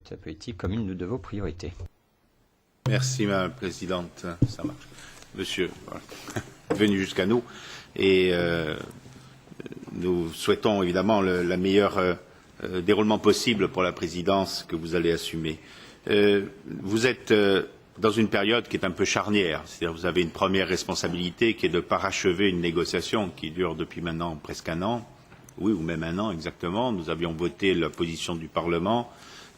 cette politique comme une de vos priorités. Merci Madame la Présidente. Ça marche. Monsieur est venu jusqu'à nous et nous souhaitons évidemment le meilleur déroulement possible pour la présidence que vous allez assumer. Vous êtes dans une période qui est un peu charnière, c'est-à-dire vous avez une première responsabilité qui est de parachever une négociation qui dure depuis maintenant presque un an, oui ou même un an exactement. Nous avions voté la position du Parlement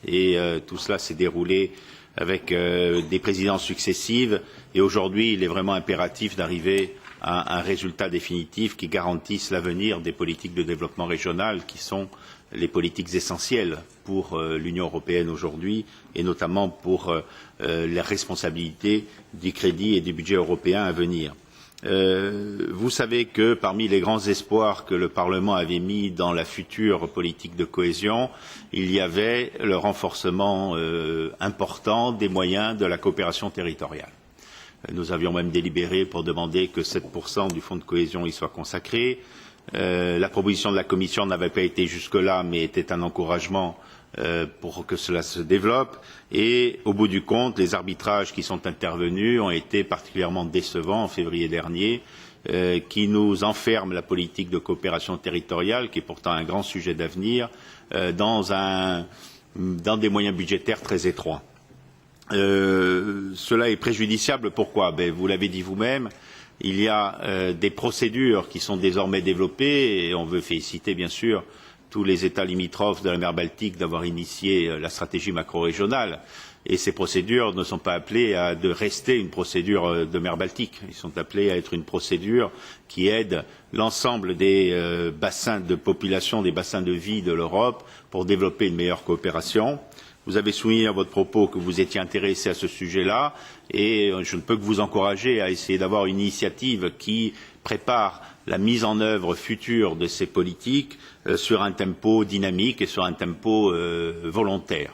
et tout cela s'est déroulé avec des présidences successives et aujourd'hui il est vraiment impératif d'arriver à un résultat définitif qui garantisse l'avenir des politiques de développement régional qui sont les politiques essentielles pour l'Union européenne aujourd'hui et notamment pour la responsabilité du crédit et du budget européen à venir. Vous savez que parmi les grands espoirs que le Parlement avait mis dans la future politique de cohésion, il y avait le renforcement important des moyens de la coopération territoriale. Nous avions même délibéré pour demander que 7% du fonds de cohésion y soit consacré. La proposition de la Commission n'avait pas été jusque-là, mais était un encouragement pour que cela se développe. Et au bout du compte, les arbitrages qui sont intervenus ont été particulièrement décevants en février dernier, qui nous enferment la politique de coopération territoriale, qui est pourtant un grand sujet d'avenir, dans des moyens budgétaires très étroits. Cela est préjudiciable. Pourquoi? Vous l'avez dit vous-même, il y a des procédures qui sont désormais développées et on veut féliciter bien sûr tous les États limitrophes de la mer Baltique d'avoir initié la stratégie macro-régionale. Et ces procédures ne sont pas appelées à rester une procédure de mer Baltique. Ils sont appelés à être une procédure qui aide l'ensemble des bassins de population, des bassins de vie de l'Europe pour développer une meilleure coopération. Vous avez souligné à votre propos que vous étiez intéressé à ce sujet-là et je ne peux que vous encourager à essayer d'avoir une initiative qui prépare la mise en œuvre future de ces politiques sur un tempo dynamique et sur un tempo volontaire.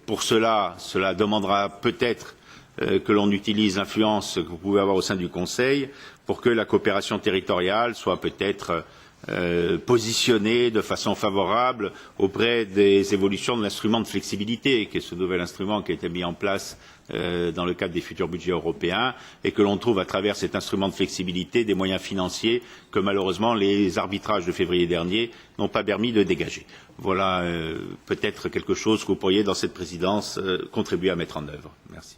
Pour cela demandera peut-être que l'on utilise l'influence que vous pouvez avoir au sein du Conseil pour que la coopération territoriale soit peut-être positionnée de façon favorable auprès des évolutions de l'instrument de flexibilité, qui est ce nouvel instrument qui a été mis en place dans le cadre des futurs budgets européens et que l'on trouve à travers cet instrument de flexibilité des moyens financiers que malheureusement les arbitrages de février dernier n'ont pas permis de dégager. Voilà peut-être quelque chose que vous pourriez dans cette présidence contribuer à mettre en œuvre. Merci.